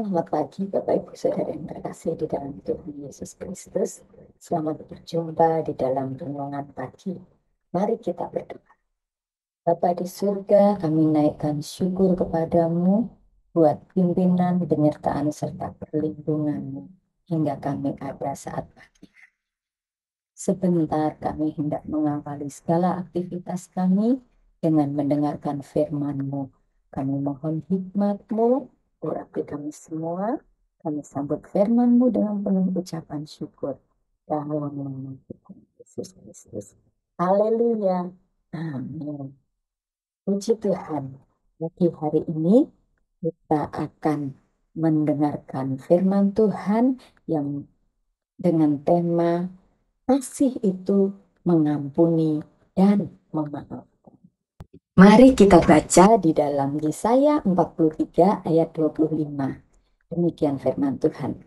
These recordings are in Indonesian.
Selamat pagi Bapak Ibu Saudara yang terkasih di dalam Tuhan Yesus Kristus. Selamat berjumpa di dalam renungan pagi. Mari kita berdoa. Bapa di surga, kami naikkan syukur kepadamu buat pimpinan, penyertaan, serta perlindunganmu hingga kami ada saat pagi. Sebentar kami hendak mengawali segala aktivitas kami dengan mendengarkan firman-Mu. Kami mohon hikmat-Mu, urapi kami semua. Kami sambut firman-Mu dengan penuh ucapan syukur. Dalam nama Tuhan Yesus Kristus. Haleluya. Amin. Puji Tuhan. Pagi hari ini kita akan mendengarkan firman Tuhan yang dengan tema kasih itu mengampuni dan memaafkan. Mari kita baca di dalam Yesaya 43 ayat 25. Demikian firman Tuhan.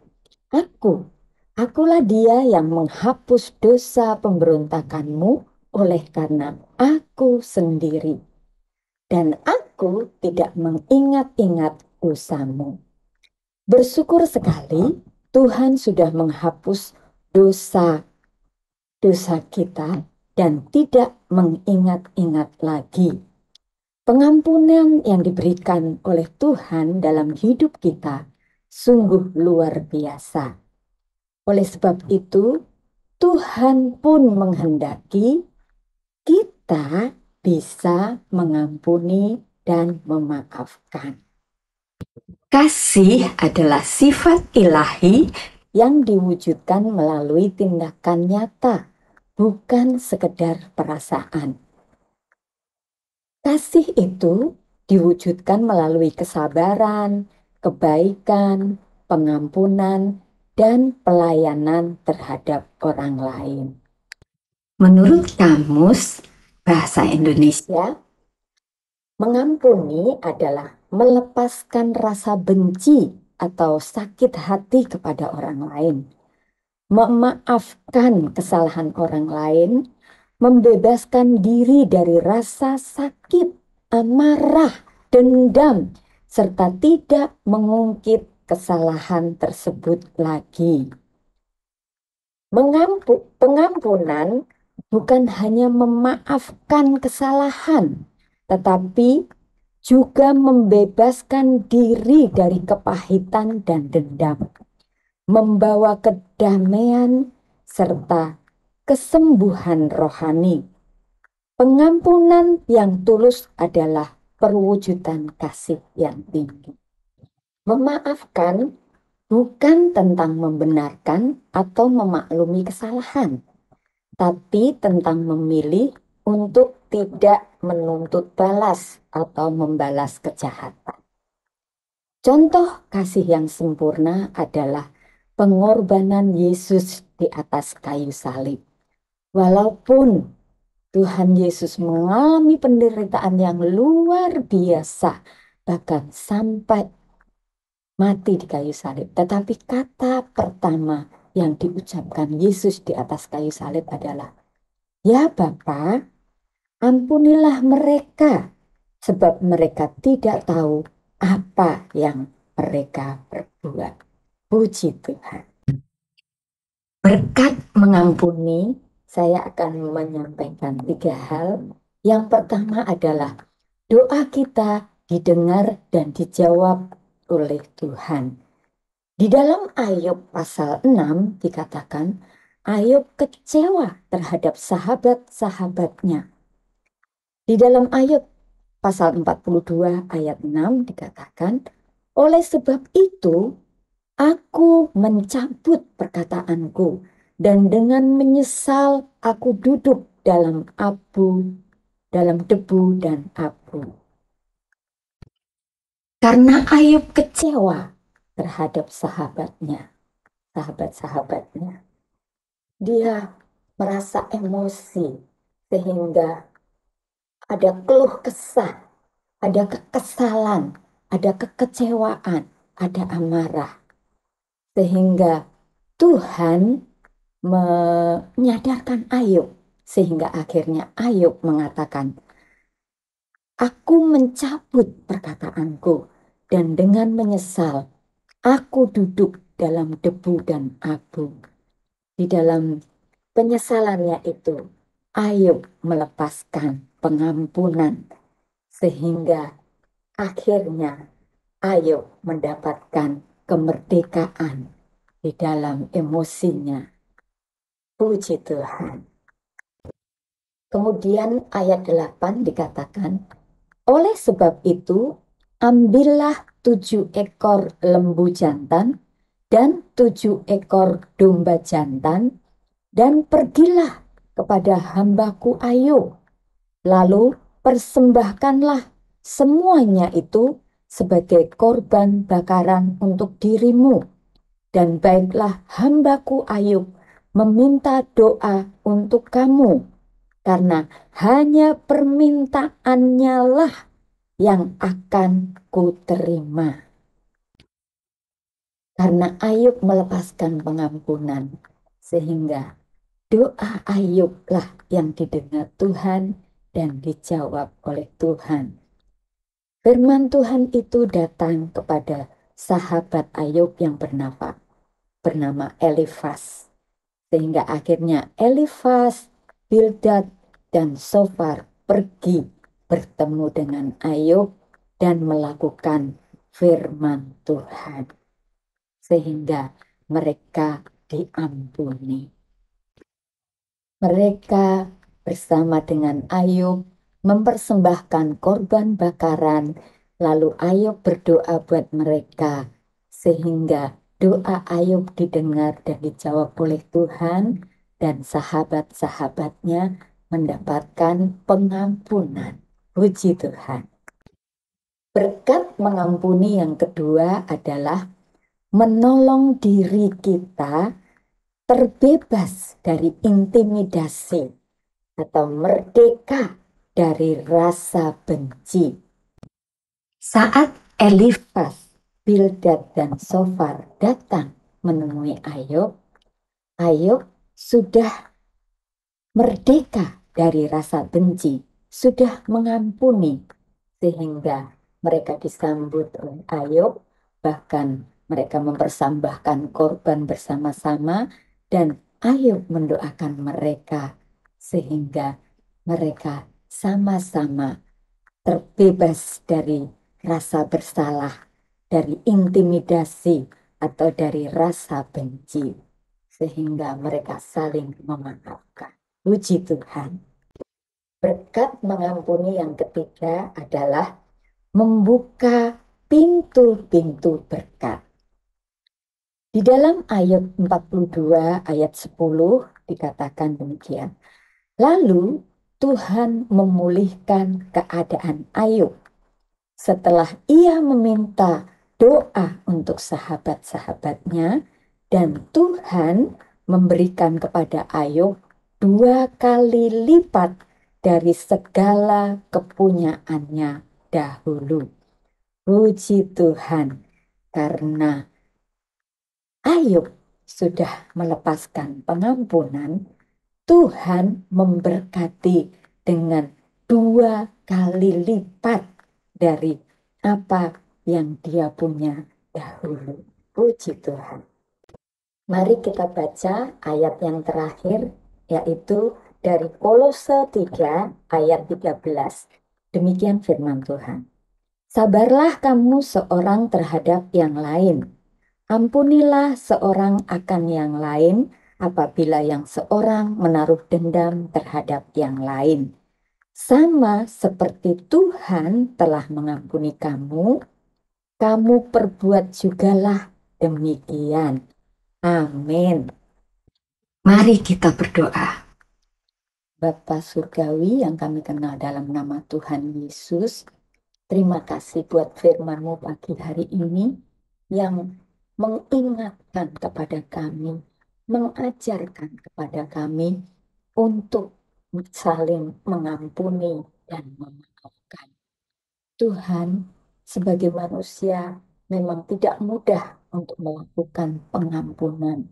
Akulah dia yang menghapus dosa pemberontakanmu oleh karena aku sendiri. Dan aku tidak mengingat-ingat dosamu. Bersyukur sekali Tuhan sudah menghapus dosa kita dan tidak mengingat-ingat lagi. Pengampunan yang diberikan oleh Tuhan dalam hidup kita sungguh luar biasa. Oleh sebab itu, Tuhan pun menghendaki kita bisa mengampuni dan memaafkan. Kasih adalah sifat ilahi yang diwujudkan melalui tindakan nyata, bukan sekedar perasaan. Kasih itu diwujudkan melalui kesabaran, kebaikan, pengampunan, dan pelayanan terhadap orang lain. Menurut Kamus Bahasa Indonesia, mengampuni adalah melepaskan rasa benci atau sakit hati kepada orang lain, memaafkan kesalahan orang lain, membebaskan diri dari rasa sakit, amarah, dendam, serta tidak mengungkit kesalahan tersebut lagi. Pengampunan bukan hanya memaafkan kesalahan, tetapi juga membebaskan diri dari kepahitan dan dendam, membawa kedamaian serta kesembuhan rohani. Pengampunan yang tulus adalah perwujudan kasih yang tinggi. Memaafkan bukan tentang membenarkan atau memaklumi kesalahan, tapi tentang memilih untuk tidak menuntut balas atau membalas kejahatan. Contoh kasih yang sempurna adalah pengorbanan Yesus di atas kayu salib. Walaupun Tuhan Yesus mengalami penderitaan yang luar biasa, bahkan sampai mati di kayu salib, tetapi kata pertama yang diucapkan Yesus di atas kayu salib adalah, "Ya Bapa, ampunilah mereka, sebab mereka tidak tahu apa yang mereka perbuat." Puji Tuhan. Berkat mengampuni, saya akan menyampaikan 3 hal. Yang pertama adalah doa kita didengar dan dijawab oleh Tuhan. Di dalam Ayub pasal 6 dikatakan, Ayub kecewa terhadap sahabat-sahabatnya. Di dalam Ayub pasal 42 ayat 6 dikatakan, oleh sebab itu aku mencabut perkataanku, dan dengan menyesal aku duduk dalam debu dan abu. Karena Ayub kecewa terhadap sahabat-sahabatnya, dia merasa emosi sehingga ada keluh kesah, ada kekesalan, ada kekecewaan, ada amarah. Sehingga Tuhan menyadarkan Ayub, sehingga akhirnya Ayub mengatakan, aku mencabut perkataanku, dan dengan menyesal Aku duduk dalam debu dan abu. Di dalam penyesalannya itu, Ayub melepaskan pengampunan sehingga akhirnya Ayub mendapatkan kemerdekaan di dalam emosinya. Puji Tuhan. Kemudian ayat 8 dikatakan, oleh sebab itu, ambillah 7 ekor lembu jantan dan 7 ekor domba jantan, dan pergilah kepada hambaku Ayub. Lalu persembahkanlah semuanya itu sebagai korban bakaran untuk dirimu. Dan baiklah hambaku Ayub meminta doa untuk kamu, karena hanya permintaannya lah yang akan kuterima. Karena Ayub melepaskan pengampunan, sehingga doa Ayublah yang didengar Tuhan dan dijawab oleh Tuhan. Firman Tuhan itu datang kepada sahabat Ayub yang bernama Elifas. Sehingga akhirnya Elifas, Bildad, dan Sofar pergi bertemu dengan Ayub dan melakukan firman Tuhan. Sehingga mereka diampuni. Mereka bersama dengan Ayub mempersembahkan korban bakaran, lalu Ayub berdoa buat mereka, sehingga doa Ayub didengar dan dijawab oleh Tuhan, dan sahabat-sahabatnya mendapatkan pengampunan. Puji Tuhan. Berkat mengampuni yang kedua adalah menolong diri kita terbebas dari intimidasi atau merdeka dari rasa benci. Saat Elifas, Bildad, dan Sofar datang menemui Ayub, Ayub sudah merdeka dari rasa benci, sudah mengampuni, sehingga mereka disambut oleh Ayub, bahkan mereka mempersembahkan korban bersama-sama, dan Ayub mendoakan mereka, sehingga mereka sama-sama terbebas dari rasa bersalah, dari intimidasi, atau dari rasa benci, sehingga mereka saling memaafkan. Puji Tuhan. Berkat mengampuni yang ketiga adalah membuka pintu-pintu berkat. Di dalam ayat 42 ayat 10 dikatakan demikian. Lalu Tuhan memulihkan keadaan Ayub setelah ia meminta doa untuk sahabat-sahabatnya, dan Tuhan memberikan kepada Ayub 2 kali lipat dari segala kepunyaannya dahulu. Puji Tuhan, karena Ayub sudah melepaskan pengampunan, Tuhan memberkati dengan 2 kali lipat dari apa yang dia punya dahulu. Puji Tuhan. Mari kita baca ayat yang terakhir, yaitu dari Kolose 3 ayat 13. Demikian firman Tuhan. Sabarlah kamu seorang terhadap yang lain. Ampunilah seorang akan yang lain apabila yang seorang menaruh dendam terhadap yang lain. Sama seperti Tuhan telah mengampuni kamu, kamu perbuat jugalah demikian. Amin. Mari kita berdoa. Bapa Surgawi yang kami kenal dalam nama Tuhan Yesus, terima kasih buat firman-Mu pagi hari ini yang mengingatkan kepada kami, mengajarkan kepada kami untuk saling mengampuni dan memaafkan. Tuhan, sebagai manusia memang tidak mudah untuk melakukan pengampunan.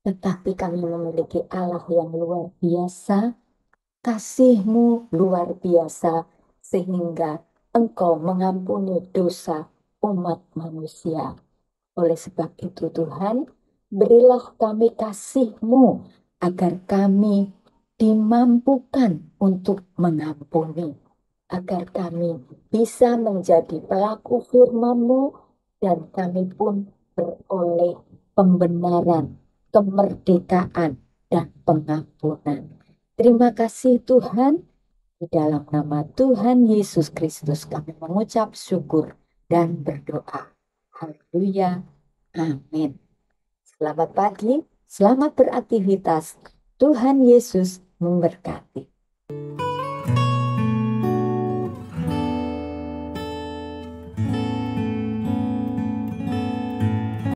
Tetapi kami memiliki Allah yang luar biasa, kasih-Mu luar biasa, sehingga Engkau mengampuni dosa umat manusia. Oleh sebab itu Tuhan, berilah kami kasih-Mu agar kami dimampukan untuk mengampuni, agar kami bisa menjadi pelaku firman-Mu dan kami pun beroleh pembenaran, kemerdekaan, dan pengampunan. Terima kasih Tuhan, di dalam nama Tuhan Yesus Kristus kami mengucap syukur dan berdoa. Haleluya. Amin. Selamat pagi, selamat beraktivitas. Tuhan Yesus memberkati.